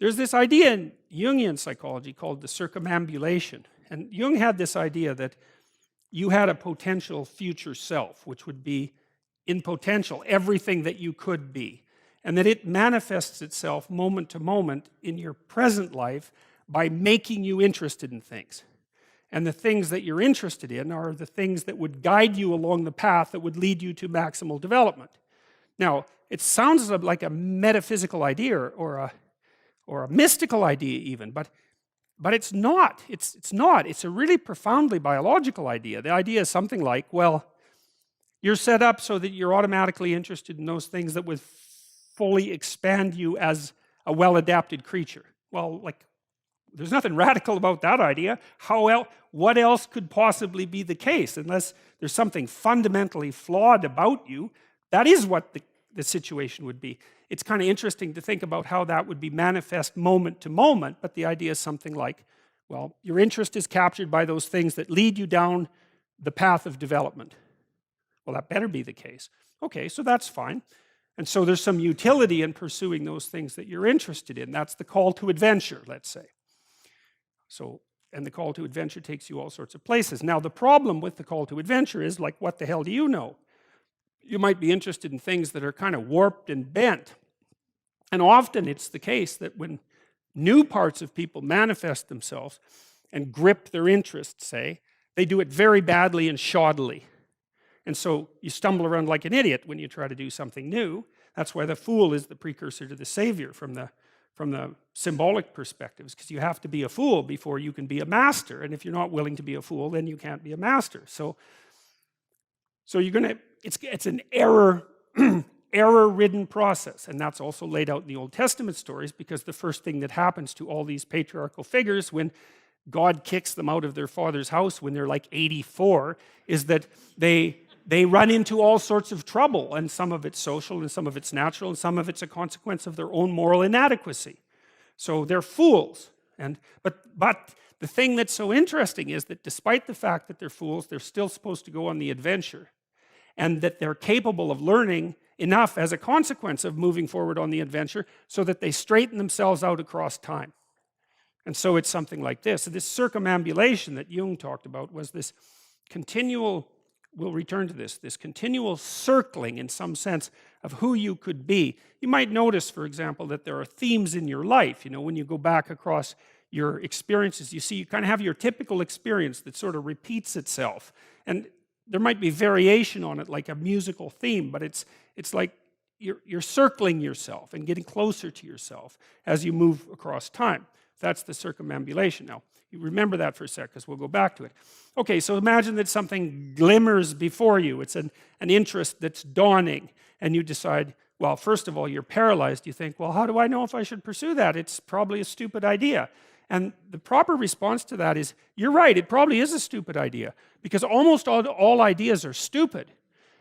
there's this idea in Jungian psychology called the circumambulation. And Jung had this idea that you had a potential future self, which would be in potential everything that you could be. And that it manifests itself moment to moment in your present life by making you interested in things. And the things that you're interested in are the things that would guide you along the path that would lead you to maximal development. Now, it sounds like a metaphysical idea or a mystical idea even, but it's not. It's not. It's a really profoundly biological idea. The idea is something like, well, you're set up so that you're automatically interested in those things that would fully expand you as a well-adapted creature. Well, like, there's nothing radical about that idea. What else could possibly be the case? Unless there's something fundamentally flawed about you, that is what the situation would be. It's kind of interesting to think about how that would be manifest moment to moment, but the idea is something like, well, your interest is captured by those things that lead you down the path of development. Well, that better be the case. Okay, so that's fine. And so there's some utility in pursuing those things that you're interested in. That's the call to adventure, let's say. So, and the call to adventure takes you all sorts of places. Now, the problem with the call to adventure is, like, what the hell do you know? You might be interested in things that are kind of warped and bent. And often it's the case that when new parts of people manifest themselves and grip their interests, say, they do it very badly and shoddily. And so you stumble around like an idiot when you try to do something new. That's why the fool is the precursor to the savior from the symbolic perspectives, because you have to be a fool before you can be a master. And if you're not willing to be a fool, then you can't be a master. So you're gonna, it's an error-ridden process. And that's also laid out in the Old Testament stories, because the first thing that happens to all these patriarchal figures when God kicks them out of their father's house when they're like 84 is that they run into all sorts of trouble, and some of it's social and some of it's natural and some of it's a consequence of their own moral inadequacy. So they're fools. But the thing that's so interesting is that despite the fact that they're fools, they're still supposed to go on the adventure, and that they're capable of learning enough as a consequence of moving forward on the adventure so that they straighten themselves out across time. And so it's something like this. So this circumambulation that Jung talked about was this continual, we'll return to this continual circling in some sense of who you could be. You might notice, for example, that there are themes in your life. You know, when you go back across your experiences, you see you kind of have your typical experience that sort of repeats itself. And there might be variation on it, like a musical theme, but it's like you're circling yourself and getting closer to yourself as you move across time. That's the circumambulation. Now, you remember that for a sec, because we'll go back to it. Okay, so imagine that something glimmers before you. It's an interest that's dawning, and you decide, well, first of all, you're paralyzed. You think, well, how do I know if I should pursue that? It's probably a stupid idea. And the proper response to that is, you're right, it probably is a stupid idea, because almost all ideas are stupid.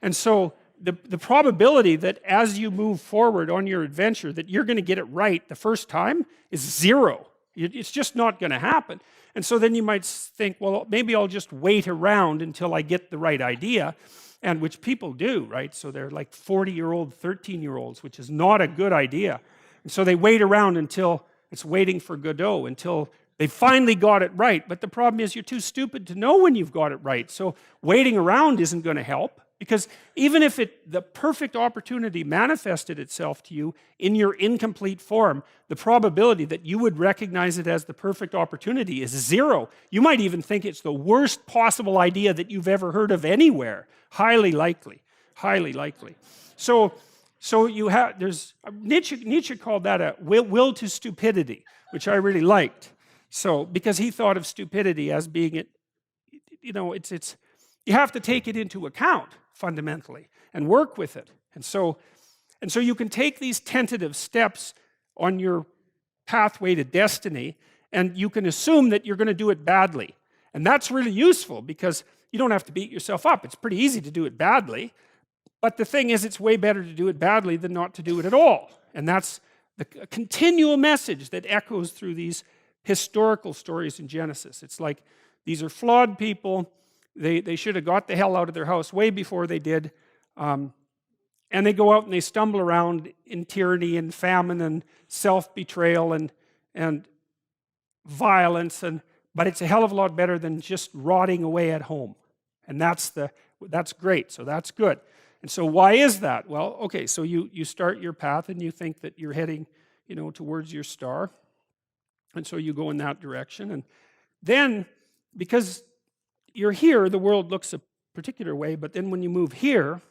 And so the probability that as you move forward on your adventure that you're going to get it right the first time is zero. It's just not going to happen. And so then you might think, well, maybe I'll just wait around until I get the right idea, and which people do, right? So they're like 40-year-old, 13-year-olds, which is not a good idea. And so they wait around until it's waiting for Godot, until they finally got it right. But the problem is you're too stupid to know when you've got it right. So waiting around isn't going to help. Because even if the perfect opportunity manifested itself to you in your incomplete form, the probability that you would recognize it as the perfect opportunity is zero. You might even think it's the worst possible idea that you've ever heard of anywhere. Highly likely. Highly likely. So you have, Nietzsche called that a will to stupidity, which I really liked. So, because he thought of stupidity as being you have to take it into account fundamentally and work with it. And so you can take these tentative steps on your pathway to destiny, and you can assume that you're going to do it badly. And that's really useful, because you don't have to beat yourself up. It's pretty easy to do it badly. But the thing is, it's way better to do it badly than not to do it at all. And that's the continual message that echoes through these historical stories in Genesis. It's like, these are flawed people. They should have got the hell out of their house way before they did. And they go out and they stumble around in tyranny and famine and self-betrayal, and and violence, but it's a hell of a lot better than just rotting away at home. And that's great, so that's good. And so why is that? Well, okay, so you start your path and you think that you're heading, towards your star. And so you go in that direction. And then, because you're here, the world looks a particular way, but then when you move here,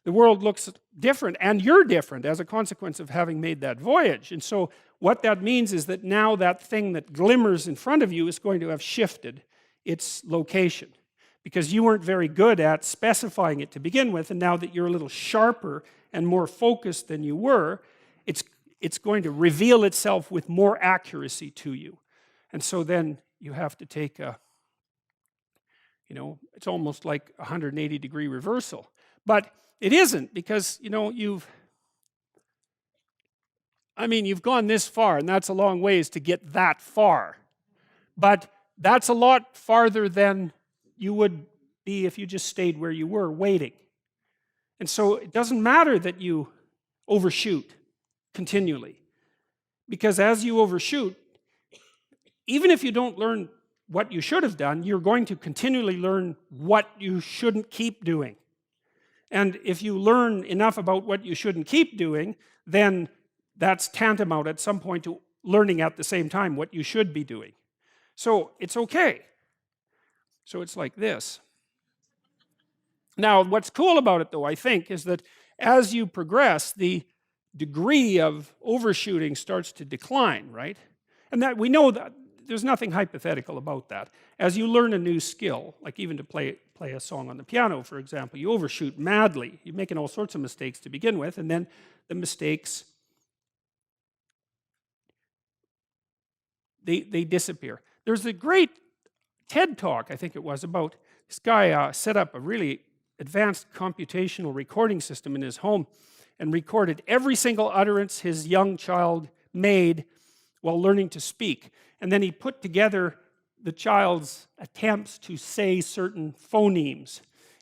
the world looks different, and you're different as a consequence of having made that voyage. And so what that means is that now that thing that glimmers in front of you is going to have shifted its location, because you weren't very good at specifying it to begin with, and now that you're a little sharper and more focused than you were, it's going to reveal itself with more accuracy to you. And so then you have to take it's almost like a 180-degree reversal. But it isn't, because, you've gone this far, and that's a long ways to get that far. But that's a lot farther than you would be if you just stayed where you were, waiting. And so it doesn't matter that you overshoot continually, because as you overshoot, even if you don't learn what you should have done, you're going to continually learn what you shouldn't keep doing. And if you learn enough about what you shouldn't keep doing, then that's tantamount at some point to learning at the same time what you should be doing. So it's okay. So it's like this. Now, what's cool about it, though, I think, is that as you progress, the degree of overshooting starts to decline, right? And that we know that there's nothing hypothetical about that. As you learn a new skill, like even to play a song on the piano, for example, you overshoot madly. You're making all sorts of mistakes to begin with, and then the mistakes, they disappear. There's a great TED talk, I think it was, about this guy set up a really advanced computational recording system in his home and recorded every single utterance his young child made while learning to speak. And then he put together the child's attempts to say certain phonemes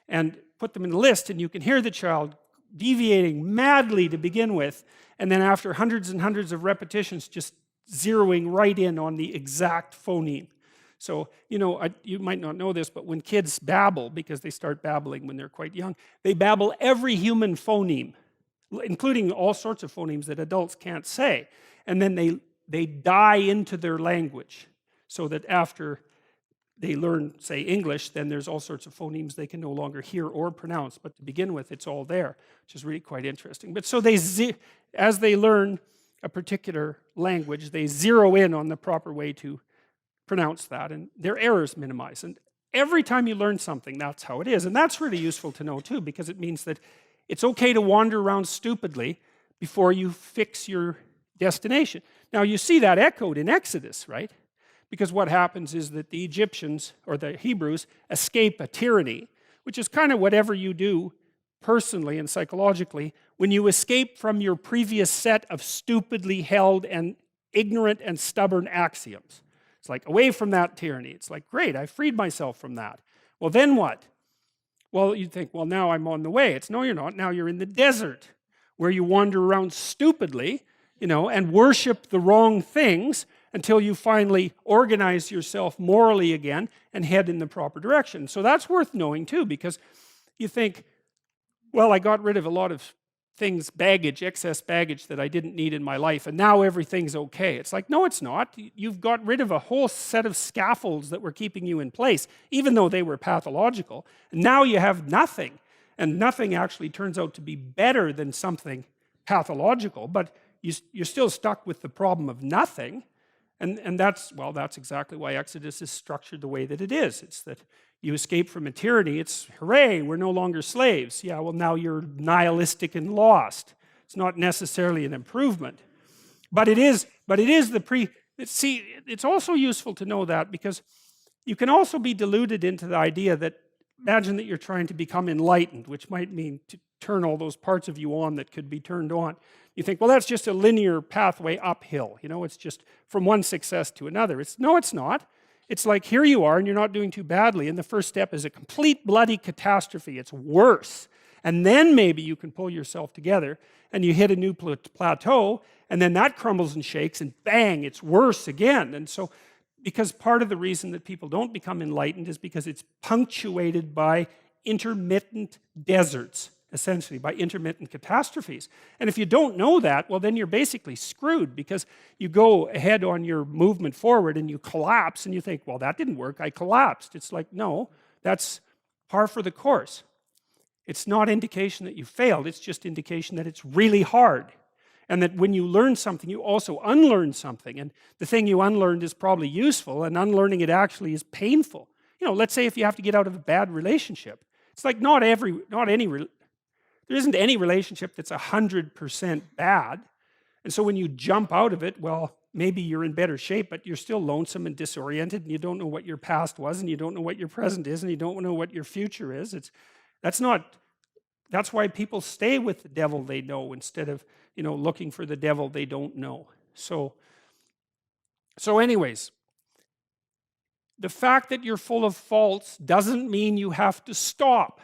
and put them in a list, and you can hear the child deviating madly to begin with, and then after hundreds and hundreds of repetitions just zeroing right in on the exact phoneme. So, you might not know this, but when kids babble, because they start babbling when they're quite young, they babble every human phoneme, including all sorts of phonemes that adults can't say. And then they die into their language, so that after they learn, say, English, then there's all sorts of phonemes they can no longer hear or pronounce. But to begin with, it's all there, which is really quite interesting. But so as they learn a particular language, they zero in on the proper way to pronounce that, and their errors minimize. And every time you learn something, that's how it is. And that's really useful to know, too, because it means that it's okay to wander around stupidly before you fix your destination. Now, you see that echoed in Exodus, right? Because what happens is that the Egyptians, or the Hebrews, escape a tyranny, which is kind of whatever you do personally and psychologically when you escape from your previous set of stupidly held and ignorant and stubborn axioms. It's like, away from that tyranny. It's like, great, I freed myself from that. Well, then what? Well, you'd think, well, now I'm on the way. No, you're not. Now you're in the desert, where you wander around stupidly, and worship the wrong things until you finally organize yourself morally again and head in the proper direction. So that's worth knowing, too, because you think, well, I got rid of a lot of things, excess baggage that I didn't need in my life, and now everything's okay. It's like, no, it's not. You've got rid of a whole set of scaffolds that were keeping you in place, even though they were pathological. And now you have nothing, and nothing actually turns out to be better than something pathological, but you're still stuck with the problem of nothing. And that's exactly why Exodus is structured the way that it is. It's that you escape from a tyranny. It's, hooray, we're no longer slaves. Yeah, well, now you're nihilistic and lost. It's not necessarily an improvement. But it is see, it's also useful to know that, because you can also be deluded into the idea that, imagine that you're trying to become enlightened, which might mean to turn all those parts of you on that could be turned on. You think, well, that's just a linear pathway uphill. It's just from one success to another. No, it's not. It's like, here you are, and you're not doing too badly, and the first step is a complete bloody catastrophe. It's worse. And then maybe you can pull yourself together and you hit a new plateau, and then that crumbles and shakes, and bang, it's worse again. And so, because part of the reason that people don't become enlightened is because it's punctuated by intermittent deserts, essentially, by intermittent catastrophes. And if you don't know that, well, then you're basically screwed, because you go ahead on your movement forward and you collapse and you think, well, that didn't work, I collapsed. It's like, no, that's par for the course. It's not indication that you failed, it's just indication that it's really hard. And that when you learn something, you also unlearn something. And the thing you unlearned is probably useful, and unlearning it actually is painful. You know, let's say if you have to get out of a bad relationship. It's like there isn't any relationship that's 100% bad. And so when you jump out of it, well, maybe you're in better shape, but you're still lonesome and disoriented, and you don't know what your past was, and you don't know what your present is, and you don't know what your future is. That's why people stay with the devil they know instead of, looking for the devil they don't know. So anyways, the fact that you're full of faults doesn't mean you have to stop.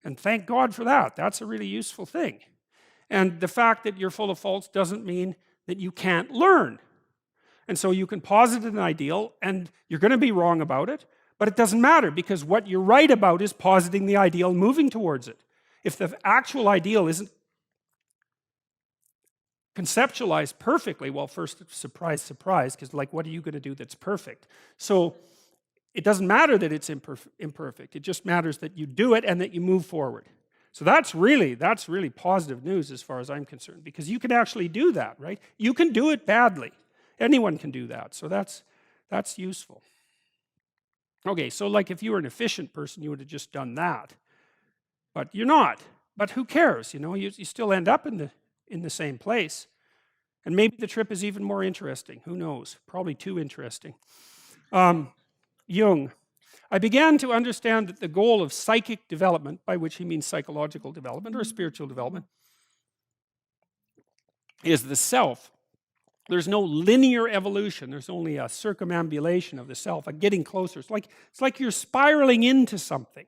And thank God for that. That's a really useful thing. And the fact that you're full of faults doesn't mean that you can't learn. And so you can posit an ideal, and you're going to be wrong about it, but it doesn't matter, because what you're right about is positing the ideal and moving towards it. If the actual ideal isn't conceptualized perfectly, well, first, surprise, surprise, because like, what are you going to do that's perfect? So it doesn't matter that it's imperfect. It just matters that you do it and that you move forward. So that's really positive news as far as I'm concerned, because you can actually do that, right? You can do it badly. Anyone can do that. So that's useful. Okay, so like if you were an efficient person, you would have just done that. But you're not. But who cares? You still end up in the same place. And maybe the trip is even more interesting. Who knows? Probably too interesting. Jung. I began to understand that the goal of psychic development, by which he means psychological development or spiritual development, is the self. There's no linear evolution. There's only a circumambulation of the self, a getting closer. It's like you're spiraling into something.